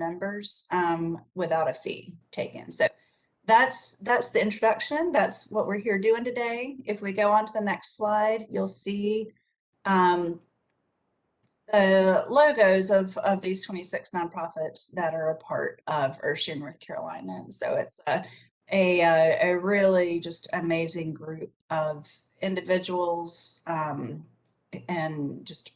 members without a fee taken. So that's the introduction. That's what we're here doing today. If we go on to the next slide, you'll see the logos of these 26 nonprofits that are a part of Earthshare North Carolina. And so it's a really just amazing group of individuals and just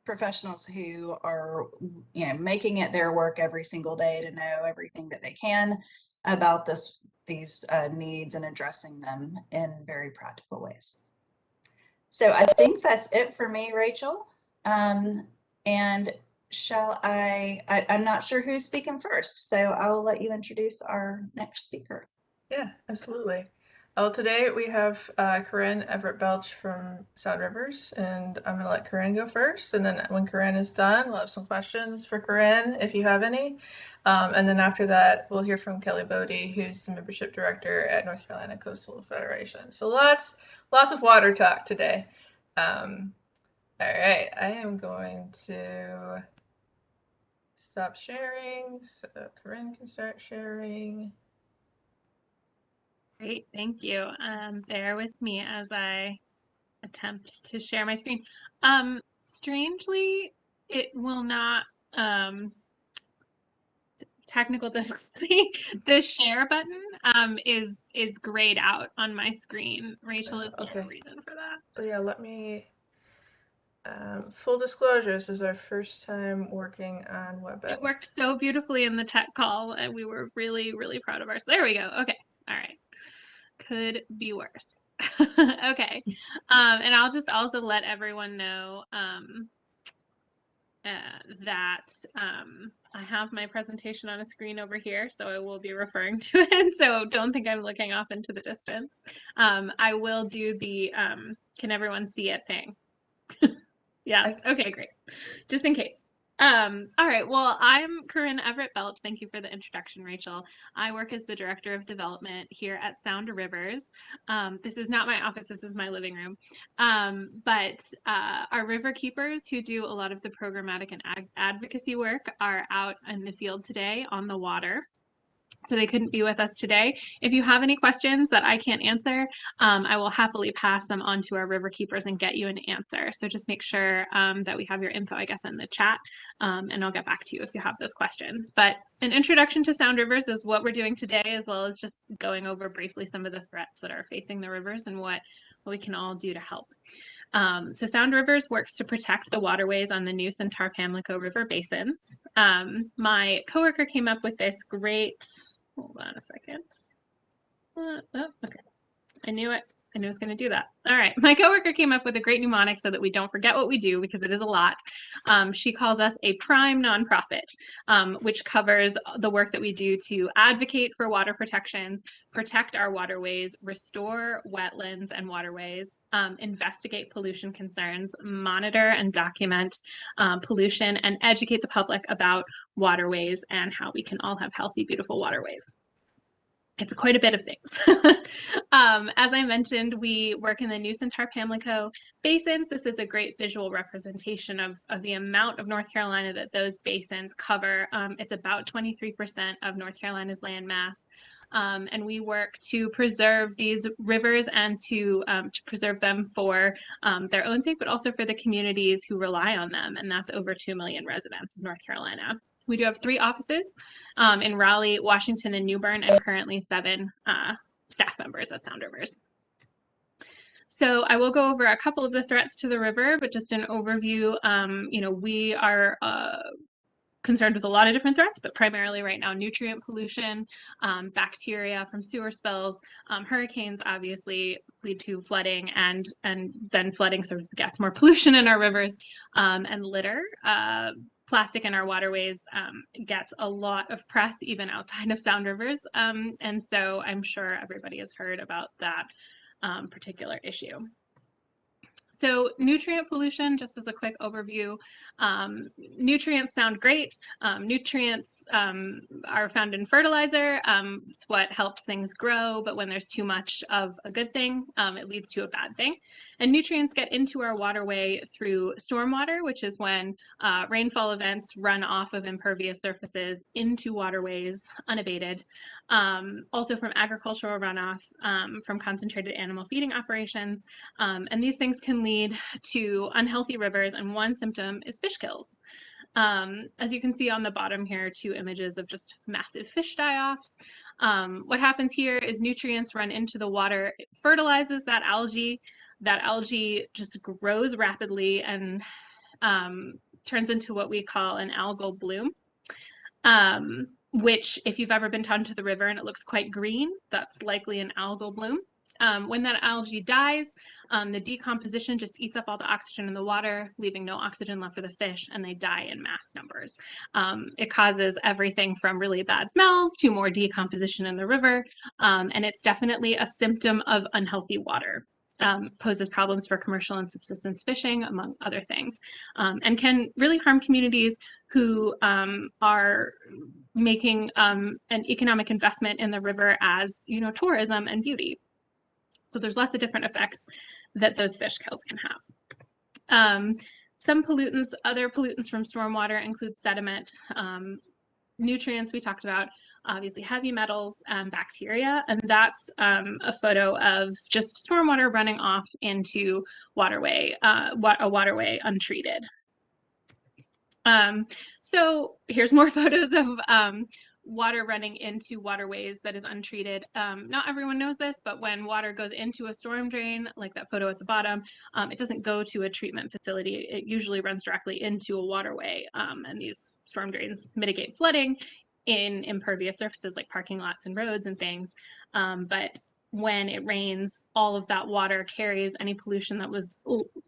professionals who are, you know, making it their work every single day to know everything that they can about these needs and addressing them in very practical ways. So I think that's it for me, Rachel. And I'm not sure who's speaking first, so I'll let you introduce our next speaker. Yeah, absolutely. Well, today we have Corinne Everett Belch from Sound Rivers, and I'm going to let Corinne go first. And then when Corinne is done, we'll have some questions for Corinne if you have any. And then after that, we'll hear from Kelly Bodie, who's the membership director at North Carolina Coastal Federation. So lots of water talk today. All right, I am going to stop sharing so Corinne can start sharing. Great, thank you. Bear with me as I attempt to share my screen. Strangely, it will not, technical difficulty. The share button is grayed out on my screen. Rachel, is there a reason for that? So yeah, let me, full disclosure, this is our first time working on WebEx. It worked so beautifully in the tech call, and we were really, really proud of ours. There we go. Okay, all right. Could be worse. Okay. And I'll just also let everyone know that I have my presentation on a screen over here, so I will be referring to it. So don't think I'm looking off into the distance. I will do the can everyone see it thing. Yes. Okay, great. Just in case. All right. Well, I'm Corinne Everett Belch. Thank you for the introduction, Rachel. I work as the Director of Development here at Sound Rivers. This is not my office, this is my living room. But our river keepers who do a lot of the programmatic and advocacy work are out in the field today on the water. So they couldn't be with us today. If you have any questions that I can't answer, I will happily pass them on to our river keepers and get you an answer. So just make sure that we have your info, I guess, in the chat, and I'll get back to you if you have those questions. But an introduction to Sound Rivers is what we're doing today, as well as just going over briefly some of the threats that are facing the rivers and what we can all do to help. So Sound Rivers works to protect the waterways on the Neuse and Tarr-Pamlico River basins. My coworker came up with this great, hold on a second. Oh, okay, I knew it. I knew I was going to do that. All right. My coworker came up with a great mnemonic so that we don't forget what we do, because it is a lot. She calls us a prime nonprofit, which covers the work that we do to advocate for water protections, protect our waterways, restore wetlands and waterways, investigate pollution concerns, monitor and document pollution, and educate the public about waterways and how we can all have healthy, beautiful waterways. It's quite a bit of things. As I mentioned, we work in the Neuse and Tarr-Pamlico basins. This is a great visual representation of the amount of North Carolina that those basins cover. It's about 23% of North Carolina's land mass. And we work to preserve these rivers and to preserve them for their own sake, but also for the communities who rely on them. And that's over 2 million residents of North Carolina. We do have 3 offices in Raleigh, Washington, and New Bern, and currently 7 staff members at Sound Rivers. So I will go over a couple of the threats to the river, but just an overview. You know, we are concerned with a lot of different threats, but primarily right now, nutrient pollution, bacteria from sewer spills, hurricanes obviously lead to flooding, and then flooding sort of gets more pollution in our rivers, and litter. Plastic in our waterways gets a lot of press even outside of Sound Rivers, and so I'm sure everybody has heard about that particular issue. So nutrient pollution, just as a quick overview, nutrients sound great. Nutrients are found in fertilizer. It's what helps things grow, but when there's too much of a good thing, it leads to a bad thing. And nutrients get into our waterway through stormwater, which is when rainfall events run off of impervious surfaces into waterways unabated. Also from agricultural runoff, from concentrated animal feeding operations. And these things can lead to unhealthy rivers, and one symptom is fish kills. As you can see on the bottom here, 2 images of just massive fish die-offs. What happens here is nutrients run into the water, it fertilizes that algae. That algae just grows rapidly and turns into what we call an algal bloom. Which, if you've ever been down to the river and it looks quite green, that's likely an algal bloom. When that algae dies, the decomposition just eats up all the oxygen in the water, leaving no oxygen left for the fish, and they die in mass numbers. It causes everything from really bad smells to more decomposition in the river, and it's definitely a symptom of unhealthy water. Poses problems for commercial and subsistence fishing, among other things, and can really harm communities who are making an economic investment in the river as, you know, tourism and beauty. So there's lots of different effects that those fish kills can have. Some pollutants, other pollutants from stormwater include sediment, nutrients we talked about, obviously heavy metals, bacteria, and that's a photo of just stormwater running off into waterway, a waterway untreated. So here's more photos of water running into waterways that is untreated. Not everyone knows this, but when water goes into a storm drain, like that photo at the bottom, it doesn't go to a treatment facility. It usually runs directly into a waterway, and these storm drains mitigate flooding in impervious surfaces like parking lots and roads and things. But when it rains, all of that water carries any pollution that was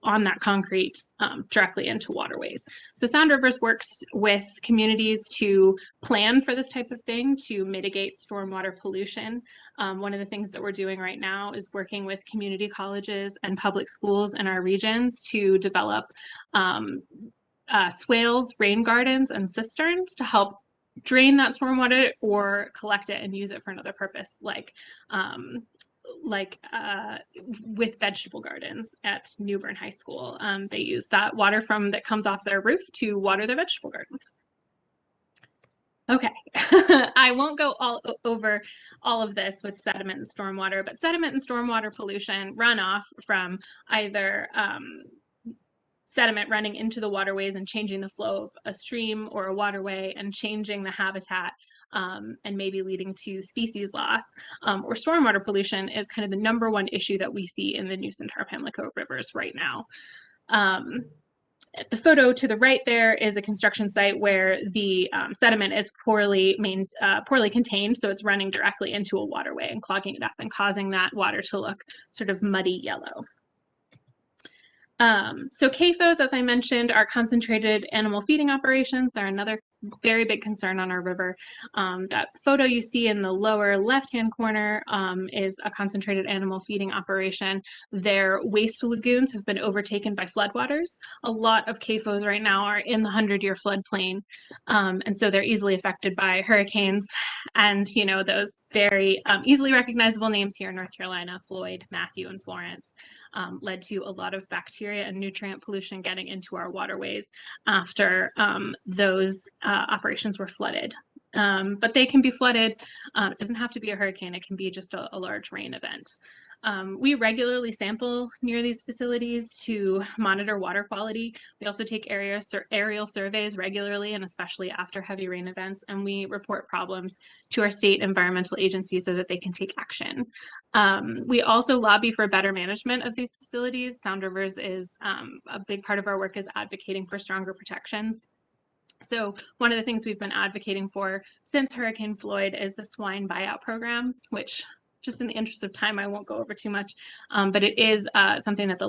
on that concrete directly into waterways. So Sound Rivers works with communities to plan for this type of thing, to mitigate stormwater pollution. One of the things that we're doing right now is working with community colleges and public schools in our regions to develop swales, rain gardens, and cisterns to help drain that stormwater or collect it and use it for another purpose, like with vegetable gardens at Newbern High School. They use that water that comes off their roof to water their vegetable gardens. Okay, I won't go over all of this with sediment and stormwater, but sediment and stormwater pollution run off from either sediment running into the waterways and changing the flow of a stream or a waterway and changing the habitat, and maybe leading to species loss, or stormwater pollution is kind of the #1 issue that we see in the Neuse and Tar Pamlico rivers right now. The photo to the right there is a construction site where the sediment is poorly contained, so it's running directly into a waterway and clogging it up and causing that water to look sort of muddy yellow. So CAFOs, as I mentioned, are concentrated animal feeding operations. They're another very big concern on our river. That photo you see in the lower left-hand corner is a concentrated animal feeding operation. Their waste lagoons have been overtaken by floodwaters. A lot of CAFOs right now are in the 100-year floodplain, and so they're easily affected by hurricanes. And, you know, those very easily recognizable names here in North Carolina, Floyd, Matthew, and Florence, led to a lot of bacteria and nutrient pollution getting into our waterways after those operations were flooded. But they can be flooded. It doesn't have to be a hurricane. It can be just a large rain event. We regularly sample near these facilities to monitor water quality. We also take aerial surveys regularly, and especially after heavy rain events, and we report problems to our state environmental agencies so that they can take action. We also lobby for better management of these facilities. Sound Rivers is a big part of our work is advocating for stronger protections. So one of the things we've been advocating for since Hurricane Floyd is the swine buyout program, which, just in the interest of time, I won't go over too much, but it is something that the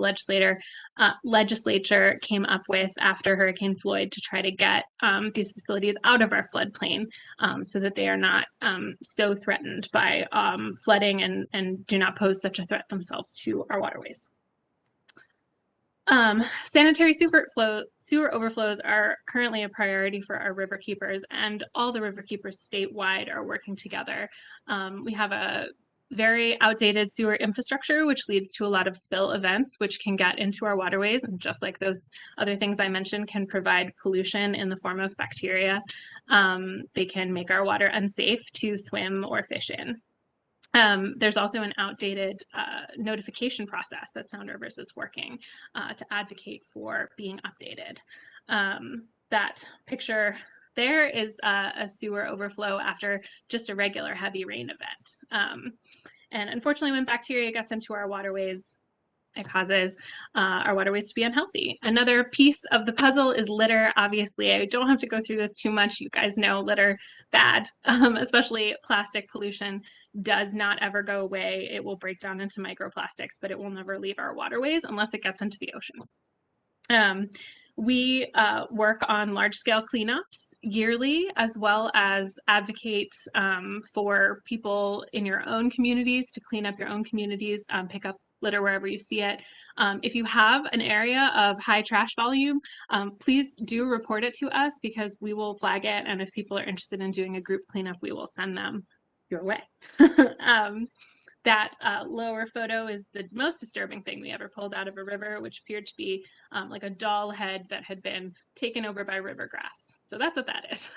legislature came up with after Hurricane Floyd to try to get these facilities out of our floodplain, so that they are not so threatened by flooding and do not pose such a threat themselves to our waterways. Sanitary sewer overflows are currently a priority for our river keepers, and all the river keepers statewide are working together. We have a very outdated sewer infrastructure, which leads to a lot of spill events, which can get into our waterways, and just like those other things I mentioned, can provide pollution in the form of bacteria. They can make our water unsafe to swim or fish in. There's also an outdated notification process that Sound Rivers is working to advocate for being updated. That picture there is a sewer overflow after just a regular heavy rain event. And unfortunately, when bacteria gets into our waterways, it causes our waterways to be unhealthy. Another piece of the puzzle is litter. Obviously, I don't have to go through this too much. You guys know litter bad, especially plastic pollution does not ever go away. It will break down into microplastics, but it will never leave our waterways unless it gets into the ocean. We work on large-scale cleanups yearly, as well as advocate for people in your own communities to clean up your own communities, pick up litter wherever you see it. If you have an area of high trash volume, please do report it to us because we will flag it. And if people are interested in doing a group cleanup, we will send them your way. That lower photo is the most disturbing thing we ever pulled out of a river, which appeared to be like a doll head that had been taken over by river grass. So that's what that is.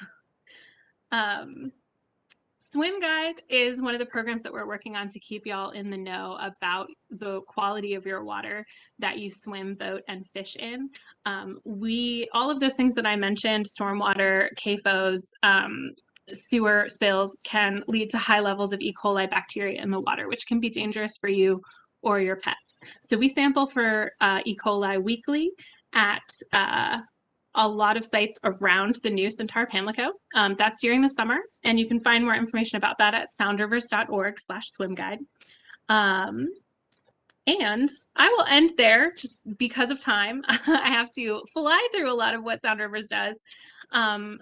Swim Guide is one of the programs that we're working on to keep y'all in the know about the quality of your water that you swim, boat, and fish in. All of those things that I mentioned, stormwater, CAFOs, sewer spills, can lead to high levels of E. coli bacteria in the water, which can be dangerous for you or your pets. So we sample for E. coli weekly at a lot of sites around the Neuse and Tarpanlico. That's during the summer, and you can find more information about that at soundrivers.org/swimguide. And I will end there just because of time. I have to fly through a lot of what Sound Rivers does.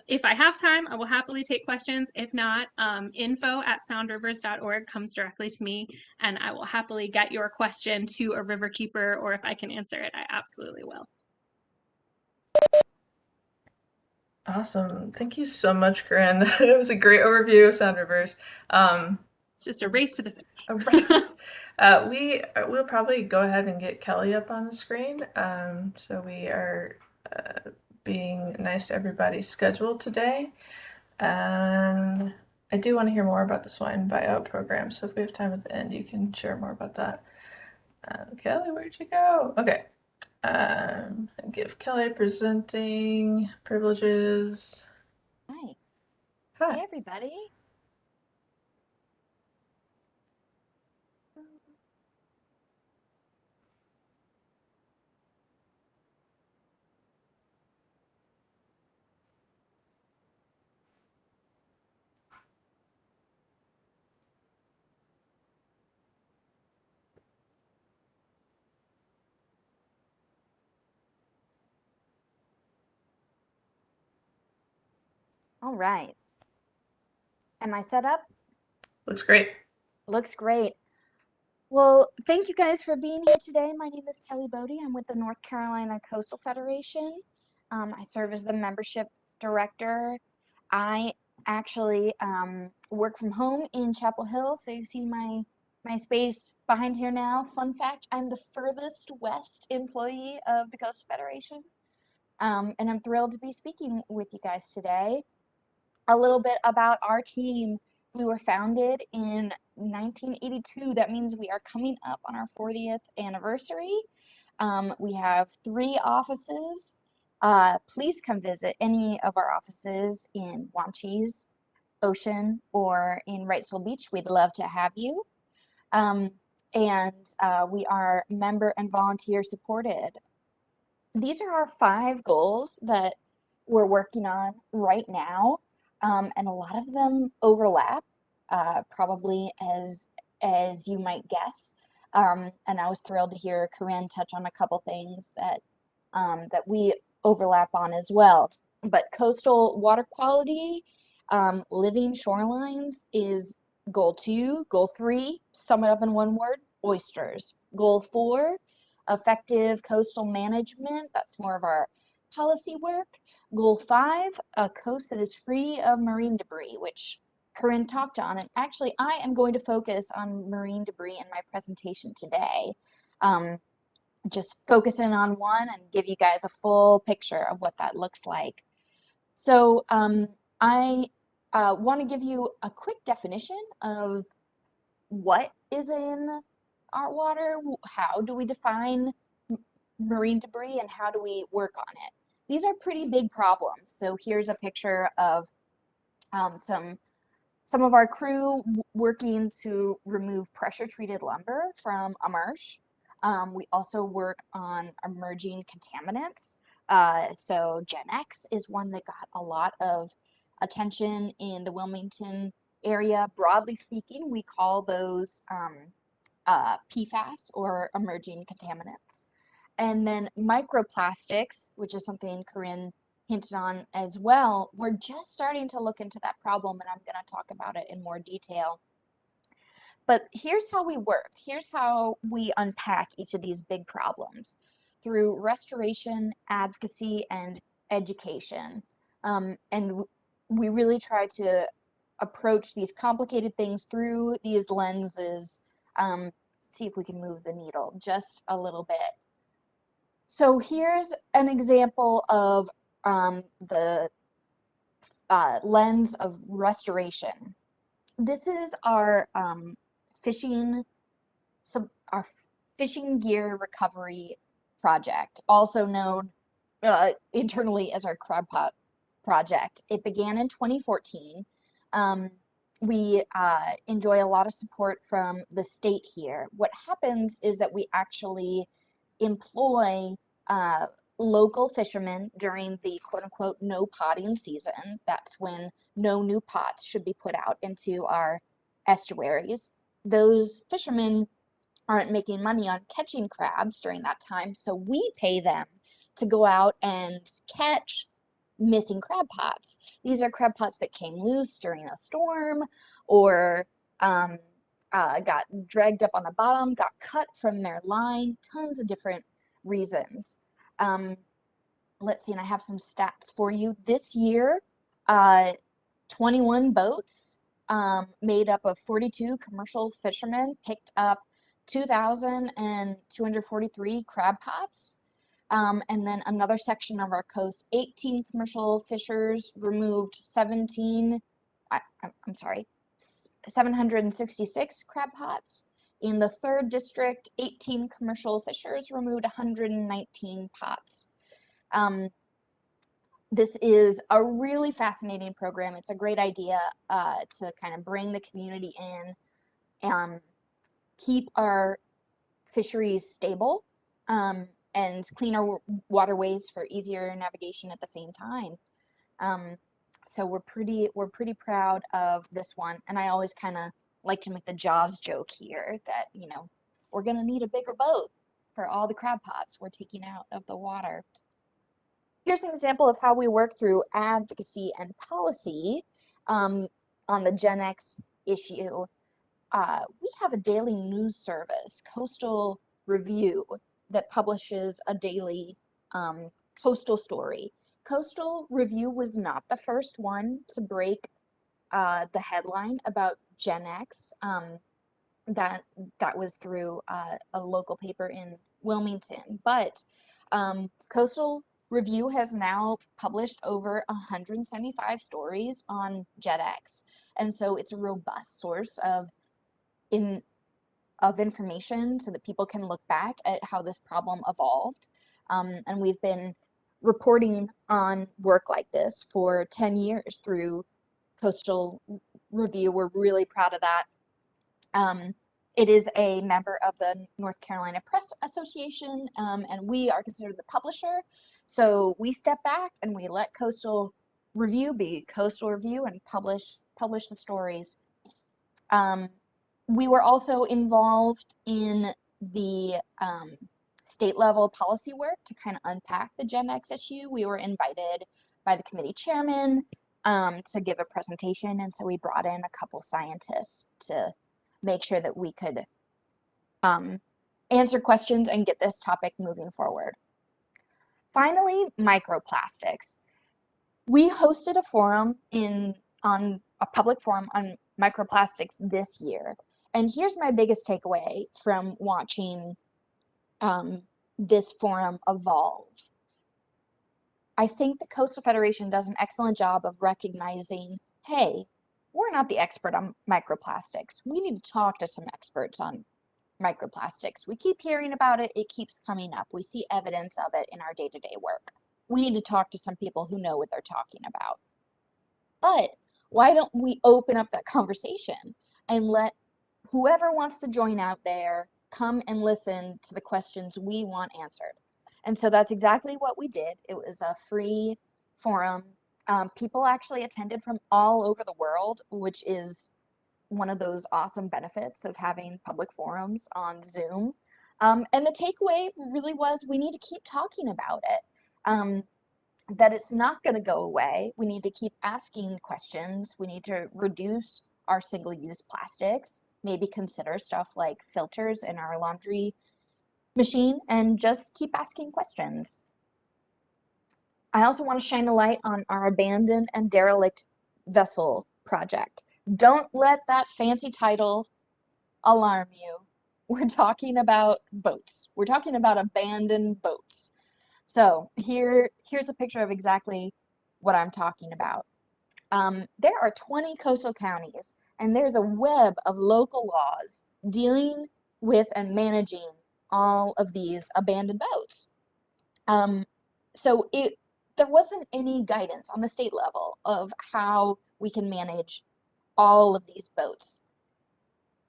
If I have time, I will happily take questions. If not, info@soundrivers.org comes directly to me, and I will happily get your question to a river keeper, or if I can answer it, I absolutely will. Awesome. Thank you so much, Corinne. It was a great overview of Sound Rivers. It's just a race to the finish. A race. We'll probably go ahead and get Kelly up on the screen. So we are being nice to everybody's schedule today. And I do want to hear more about the swine buyout program. So if we have time at the end, you can share more about that. Kelly, where'd you go? Okay. Give Kelly presenting privileges. Hi. Hi. Hey, everybody. All right. Am I set up? Looks great. Looks great. Well, thank you guys for being here today. My name is Kelly Bodie. I'm with the North Carolina Coastal Federation. I serve as the membership director. I actually work from home in Chapel Hill, so you see my space behind here now. Fun fact, I'm the furthest west employee of the Coastal Federation, and I'm thrilled to be speaking with you guys today. A little bit about our team. We were founded in 1982. That means we are coming up on our 40th anniversary. We have 3 offices. Please come visit any of our offices in Wanchese, Ocean, or in Wrightsville Beach. We'd love to have you. We are member and volunteer supported. These are our 5 goals that we're working on right now. And a lot of them overlap, probably as you might guess. And I was thrilled to hear Corinne touch on a couple things that we overlap on as well. But coastal water quality, living shorelines is goal 2. Goal 3, sum it up in one word: oysters. Goal 4, effective coastal management. That's more of our policy work. Goal 5, a coast that is free of marine debris, which Corinne talked on. And actually, I am going to focus on marine debris in my presentation today. Just focus in on one and give you guys a full picture of what that looks like. So I want to give you a quick definition of what is in our water, how do we define marine debris, and how do we work on it. These are pretty big problems. So here's a picture of some of our crew working to remove pressure-treated lumber from a marsh. We also work on emerging contaminants. So Gen X is one that got a lot of attention in the Wilmington area. Broadly speaking, we call those PFAS, or emerging contaminants. And then microplastics, which is something Corinne hinted on as well. We're just starting to look into that problem, and I'm going to talk about it in more detail. But here's how we work. Here's how we unpack each of these big problems through restoration, advocacy, and education. And we really try to approach these complicated things through these lenses. See if we can move the needle just a little bit. So here's an example of the lens of restoration. This is our fishing gear recovery project, also known internally as our crab pot project. It began in 2014. We enjoy a lot of support from the state here. What happens is that we actually employ local fishermen during the quote-unquote no potting season. That's when no new pots should be put out into our estuaries. Those fishermen aren't making money on catching crabs during that time, so we pay them to go out and catch missing crab pots. These are crab pots that came loose during a storm, or got dragged up on the bottom, got cut from their line, tons of different reasons. Let's see, and I have some stats for you. This year, 21 boats made up of 42 commercial fishermen picked up 2,243 crab pots. And then another section of our coast, 18 commercial fishers removed 766 crab pots. In the 3rd district, 18 commercial fishers removed 119 pots. This is a really fascinating program. It's a great idea to kind of bring the community in and keep our fisheries stable, and clean our waterways for easier navigation at the same time. So we're pretty proud of this one. And I always kind of like to make the Jaws joke here that, you know, we're going to need a bigger boat for all the crab pots we're taking out of the water. Here's an example of how we work through advocacy and policy on the Gen X issue. We have a daily news service, Coastal Review, that publishes a daily coastal story. Coastal Review was not the first one to break the headline about Gen X. That was through a local paper in Wilmington, but Coastal Review has now published over 175 stories on Gen X, and so it's a robust source of information so that people can look back at how this problem evolved. And we've been reporting on work like this for 10 years through Coastal Review. We're really proud of that. It is a member of the North Carolina Press Association, and we are considered the publisher. So we step back and we let Coastal Review be Coastal Review and publish the stories. We were also involved in the state level policy work to kind of unpack the Gen X issue. We were invited by the committee chairman to give a presentation, and so we brought in a couple scientists to make sure that we could answer questions and get this topic moving forward. Finally, microplastics. We hosted a forum on a public forum on microplastics this year. And here's my biggest takeaway from watching this forum evolve. I think the Coastal Federation does an excellent job of recognizing, hey, we're not the expert on microplastics. We need to talk to some experts on microplastics. We keep hearing about it. It keeps coming up. We see evidence of it in our day-to-day work. We need to talk to some people who know what they're talking about. But why don't we open up that conversation and let whoever wants to join out there come and listen to the questions we want answered? And so that's exactly what we did. It was a free forum. People actually attended from all over the world, which is one of those awesome benefits of having public forums on Zoom. And the takeaway really was we need to keep talking about it, that it's not going to go away. We need to keep asking questions. We need to reduce our single-use plastics, maybe consider stuff like filters in our laundry machine, and just keep asking questions. I also want to shine a light on our abandoned and derelict vessel project. Don't let that fancy title alarm you. We're talking about boats. We're talking about abandoned boats. So here's a picture of exactly what I'm talking about. There are 20 coastal counties, and there's a web of local laws dealing with and managing all of these abandoned boats. So there wasn't any guidance on the state level of how we can manage all of these boats.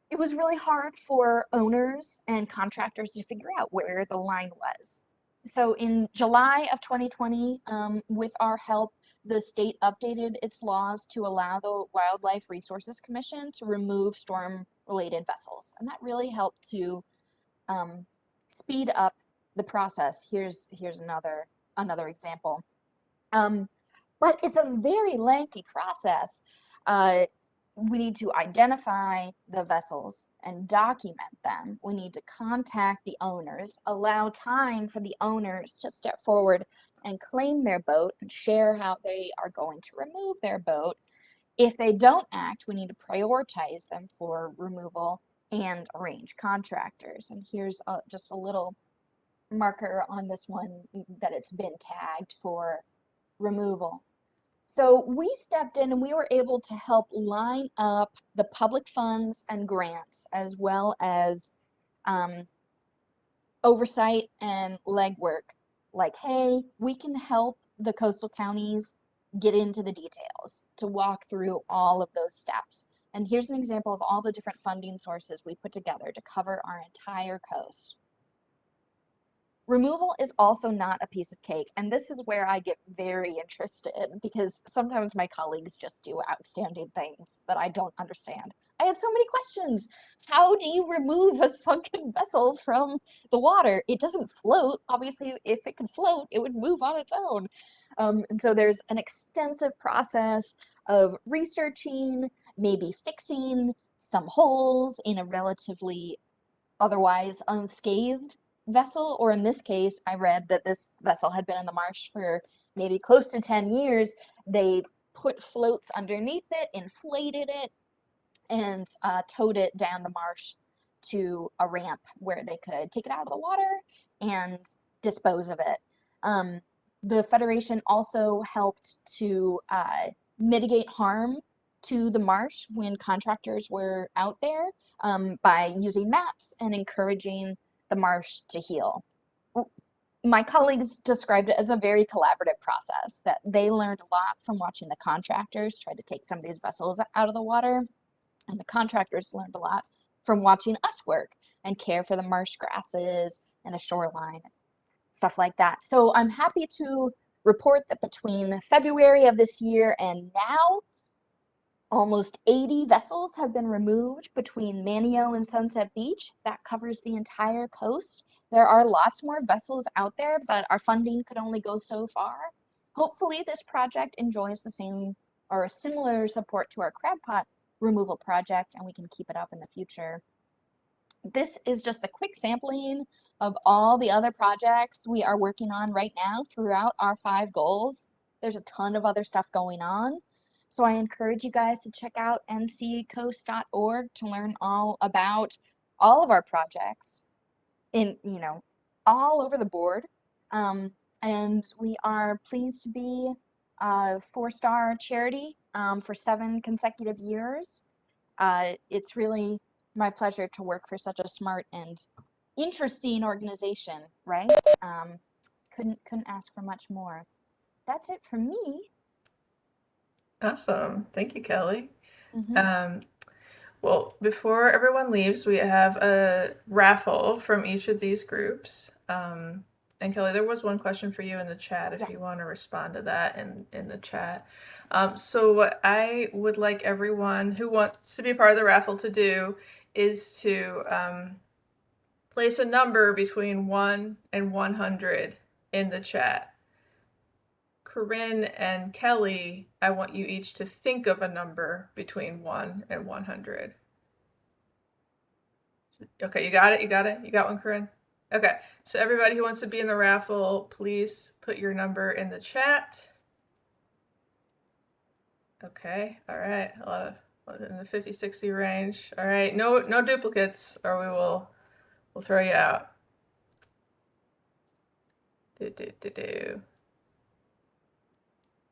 It was really hard for owners and contractors to figure out where the line was. So in July of 2020, with our help, the state updated its laws to allow the Wildlife Resources Commission to remove storm-related vessels. And that really helped to speed up the process. Here's another example. But it's a very lengthy process. We need to identify the vessels and document them. We need to contact the owners, allow time for the owners to step forward and claim their boat and share how they are going to remove their boat. If they don't act, we need to prioritize them for removal and arrange contractors. And here's just a little marker on this one that it's been tagged for removal. So we stepped in and we were able to help line up the public funds and grants, as well as oversight and legwork. Like, hey, we can help the coastal counties get into the details to walk through all of those steps. And here's an example of all the different funding sources we put together to cover our entire coast. Removal is also not a piece of cake, and this is where I get very interested, because sometimes my colleagues just do outstanding things that I don't understand. I had so many questions. How do you remove a sunken vessel from the water? It doesn't float. Obviously, if it could float, it would move on its own. And so there's an extensive process of researching, maybe fixing some holes in a relatively otherwise unscathed vessel, or in this case, I read that this vessel had been in the marsh for maybe close to 10 years. They put floats underneath it, inflated it, and towed it down the marsh to a ramp where they could take it out of the water and dispose of it. The Federation also helped to mitigate harm to the marsh when contractors were out there by using maps and encouraging the marsh to heal. My colleagues described it as a very collaborative process, that they learned a lot from watching the contractors try to take some of these vessels out of the water, and the contractors learned a lot from watching us work and care for the marsh grasses and a shoreline, stuff like that. So I'm happy to report that between February of this year and now, almost 80 vessels have been removed between Manio and Sunset Beach. That covers the entire coast. There are lots more vessels out there, but our funding could only go so far. Hopefully this project enjoys the same or a similar support to our crab pot removal project, and we can keep it up in the future. This is just a quick sampling of all the other projects we are working on right now throughout our 5 goals. There's a ton of other stuff going on. So I encourage you guys to check out nccoast.org to learn all about all of our projects in, all over the board. And we are pleased to be a 4-star charity for 7 consecutive years. It's really my pleasure to work for such a smart and interesting organization, right? Couldn't ask for much more. That's it from me. Awesome. Thank you, Kelly. Mhm. Well, before everyone leaves, we have a raffle from each of these groups. And Kelly, there was one question for you in the chat if you Yes. want to respond to that in the chat. So what I would like everyone who wants to be part of the raffle to do is to place a number between 1 and 100 in the chat. Corinne and Kelly, I want you each to think of a number between 1 and 100. Okay, you got it? You got it? You got one, Corinne? Okay, so everybody who wants to be in the raffle, please put your number in the chat. Okay, all right, a lot of in the 50-60 range. All right, no duplicates or we'll throw you out.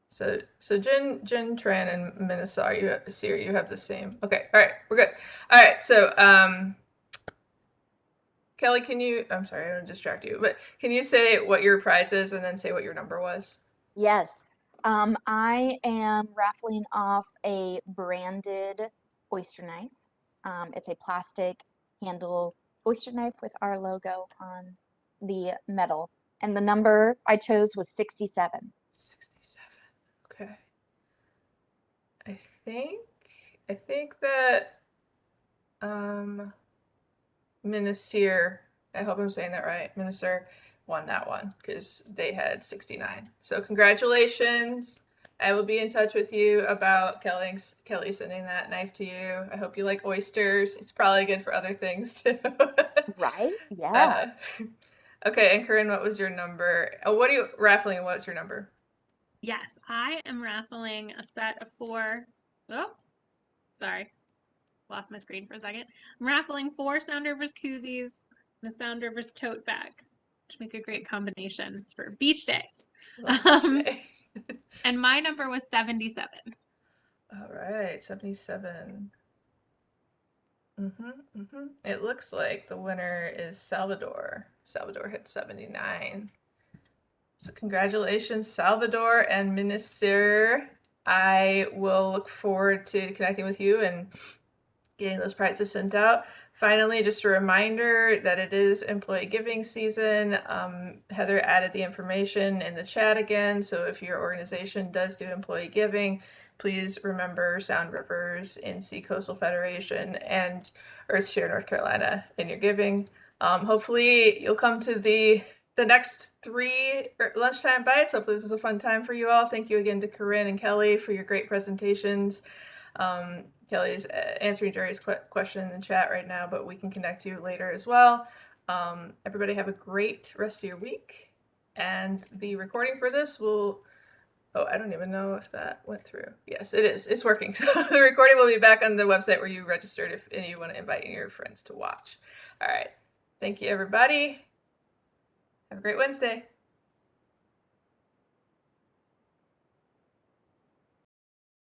So Jen, Tran, and Minnesota, you have the same. Okay, all right, we're good. All right, so Kelly, I'm sorry, I don't distract you, but can you say what your prize is and then say what your number was? Yes. I am raffling off a branded oyster knife. It's a plastic handle oyster knife with our logo on the metal. And the number I chose was 67. 67. Okay. I think that Minnesota, I hope I'm saying that right. Minnesota won that one because they had 69. So congratulations. I will be in touch with you about Kelly sending that knife to you. I hope you like oysters. It's probably good for other things too. Right? Yeah. Okay, and Corinne, what was your number? Oh, what are you raffling? What's your number? Yes, I am raffling a set of 4. Oh, sorry. Lost my screen for a second. I'm raffling 4 Sound Rivers koozies and a Sound Rivers tote bag, which make a great combination for beach day. And my number was 77. All right, 77. It looks like the winner is Salvador. Salvador hit 79. So congratulations, Salvador and Minister. I will look forward to connecting with you and getting those prizes sent out. Finally, just a reminder that it is employee giving season. Heather added the information in the chat again. So if your organization does do employee giving, please remember Sound Rivers, NC Coastal Federation, and Earthshare North Carolina in your giving. Hopefully you'll come to the next 3 Lunchtime Bites. Hopefully this was a fun time for you all. Thank you again to Corinne and Kelly for your great presentations. Kelly's answering Jerry's question in the chat right now, but we can connect you later as well. Everybody have a great rest of your week. And the recording for this will, I don't even know if that went through. Yes, it is. It's working. So the recording will be back on the website where you registered if you want to invite your friends to watch. All right. Thank you, everybody. Have a great Wednesday.